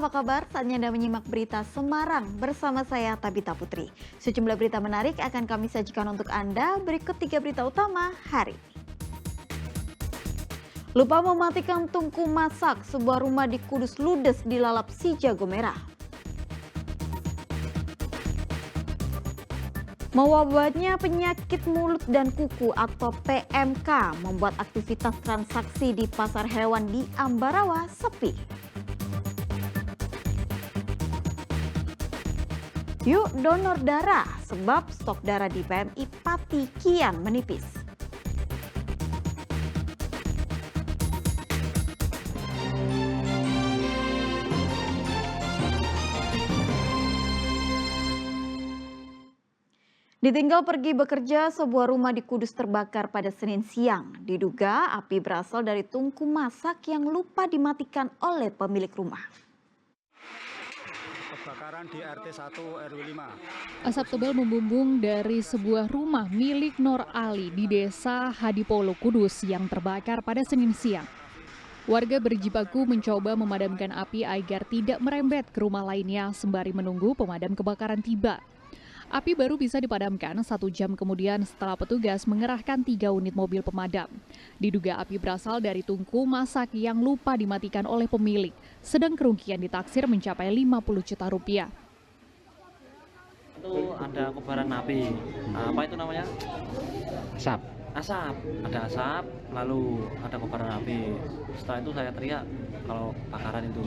apa kabar? Saatnya Anda menyimak berita Semarang bersama saya Tabita Putri. Sejumlah berita menarik akan kami sajikan untuk Anda. Berikut 3 berita utama hari ini. Lupa mematikan tungku masak, sebuah rumah di Kudus ludes dilalap si jago merah. Mewabahnya penyakit mulut dan kuku atau PMK membuat aktivitas transaksi di pasar hewan di Ambarawa sepi. Yuk donor darah, sebab stok darah di PMI Pati kian menipis. Ditinggal pergi bekerja, sebuah rumah di Kudus terbakar pada Senin siang. Diduga api berasal dari tungku masak yang lupa dimatikan oleh pemilik rumah. Kebakaran di RT 1 RW 5. Asap tebal membumbung dari sebuah rumah milik Nur Ali di Desa Hadipolo Kudus yang terbakar pada Senin siang. Warga berjibaku mencoba memadamkan api agar tidak merembet ke rumah lainnya sembari menunggu pemadam kebakaran tiba. Api baru bisa dipadamkan 1 jam kemudian setelah petugas mengerahkan 3 unit mobil pemadam. Diduga api berasal dari tungku masak yang lupa dimatikan oleh pemilik, sedang kerugian ditaksir mencapai 50 juta rupiah. Itu ada kobaran api, apa itu namanya? Asap, ada asap, lalu ada kobaran api. Setelah itu saya teriak kalau kebakaran itu.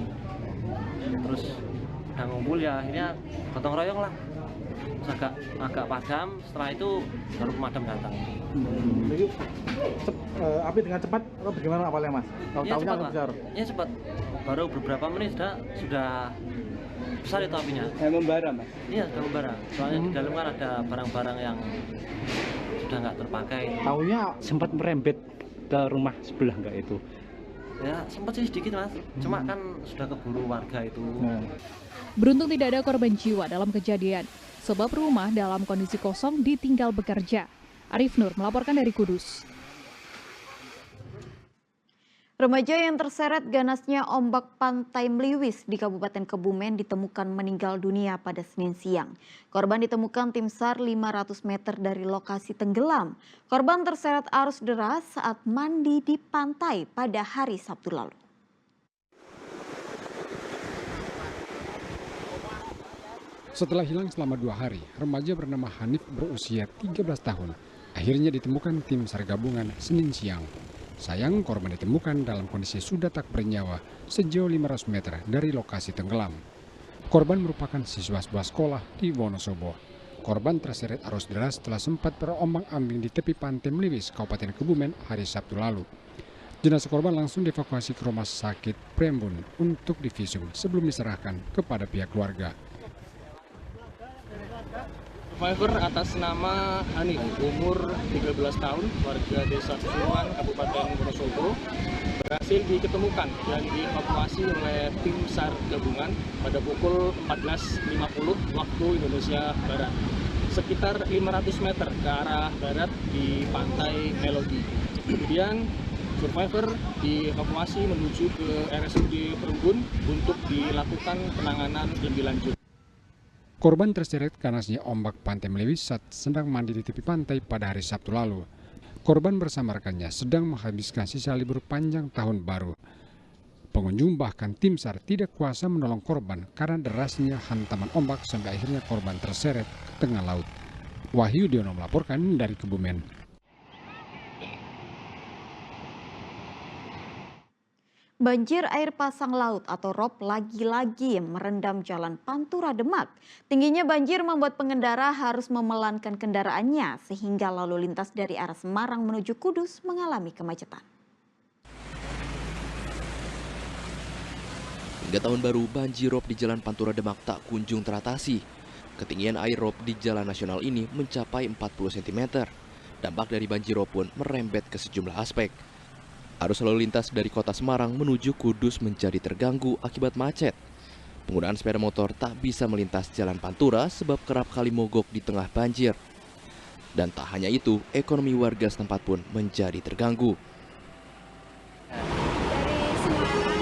Terus udah ngumpul ya, akhirnya gotong royong lah. Agak padam, setelah itu baru pemadam datang. Jadi api dengan cepat atau bagaimana awalnya Mas? Ya cepat, besar? Ya cepat, baru beberapa menit sudah besar itu apinya. Membara Mas? Iya sudah membara, soalnya di dalam kan ada barang-barang yang sudah nggak terpakai. Tahunya sempat merembet ke rumah sebelah nggak itu? Ya sempat sih sedikit Mas, cuma kan sudah keburu warga itu. Beruntung tidak ada korban jiwa dalam kejadian, sebab rumah dalam kondisi kosong ditinggal bekerja. Arif Nur melaporkan dari Kudus. Remaja yang terseret ganasnya ombak pantai Meliwis di Kabupaten Kebumen ditemukan meninggal dunia pada Senin siang. Korban ditemukan tim SAR 500 meter dari lokasi tenggelam. Korban terseret arus deras saat mandi di pantai pada hari Sabtu lalu. Setelah hilang selama 2 hari, remaja bernama Hanif berusia 13 tahun akhirnya ditemukan tim SAR gabungan Senin siang. Sayang, korban ditemukan dalam kondisi sudah tak bernyawa sejauh 500 meter dari lokasi tenggelam. Korban merupakan siswa sebuah sekolah di Wonosobo. Korban terseret arus deras setelah sempat berombang-ambing di tepi pantai Meliwis, Kabupaten Kebumen hari Sabtu lalu. Jenazah korban langsung dievakuasi ke rumah sakit Prembun untuk divisum sebelum diserahkan kepada pihak keluarga. Survivor atas nama Hanif, umur 13 tahun, warga Desa Susuruan, Kabupaten Wonosobo, berhasil diketemukan dan dievakuasi oleh tim SAR gabungan pada pukul 14.50 waktu Indonesia Barat, sekitar 500 meter ke arah barat di pantai Melodi. Kemudian survivor dievakuasi menuju ke RSUD Perunggun untuk dilakukan penanganan lebih lanjut. Korban terseret ganasnya ombak pantai Meliwis saat sedang mandi di tepi pantai pada hari Sabtu lalu. Korban bersama rekannya sedang menghabiskan sisa libur panjang tahun baru. Pengunjung bahkan tim SAR tidak kuasa menolong korban karena derasnya hantaman ombak sampai akhirnya korban terseret ke tengah laut. Wahyu Diono melaporkan dari Kebumen. Banjir air pasang laut atau ROP lagi-lagi merendam Jalan Pantura Demak. Tingginya banjir membuat pengendara harus memelankan kendaraannya sehingga lalu lintas dari arah Semarang menuju Kudus mengalami kemacetan. Hingga tahun baru, banjir ROP di Jalan Pantura Demak tak kunjung teratasi. Ketinggian air ROP di Jalan Nasional ini mencapai 40 cm. Dampak dari banjir ROP pun merembet ke sejumlah aspek. Arus lalu lintas dari kota Semarang menuju Kudus menjadi terganggu akibat macet. Penggunaan sepeda motor tak bisa melintas Jalan Pantura sebab kerap kali mogok di tengah banjir. Dan tak hanya itu, ekonomi warga setempat pun menjadi terganggu. Dari Semarang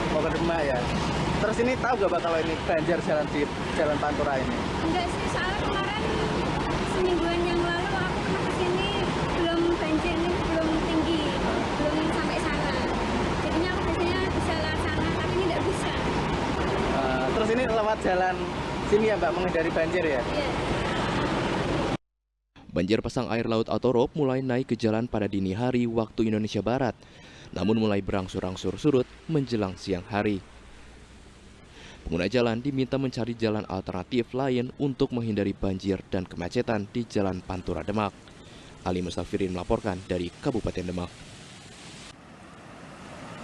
mau ke Demak. Demak ya. Terus ini tahu nggak Pak kalau ini banjir jalan di Jalan Pantura ini? Enggak sih, soalnya kemarin semingguan yang lalu aku pernah kesini belum banjir nih, belum tinggi, belum sampai sana. Jadinya aku biasanya bisa lewat sana, tapi ini nggak bisa. Terus ini lewat jalan sini ya Mbak, menghindari banjir ya? Iya. Banjir pasang air laut atau ROB mulai naik ke jalan pada dini hari waktu Indonesia Barat, namun mulai berangsur-angsur surut menjelang siang hari. Pengguna jalan diminta mencari jalan alternatif lain untuk menghindari banjir dan kemacetan di Jalan Pantura Demak. Ali Mustafirin melaporkan dari Kabupaten Demak.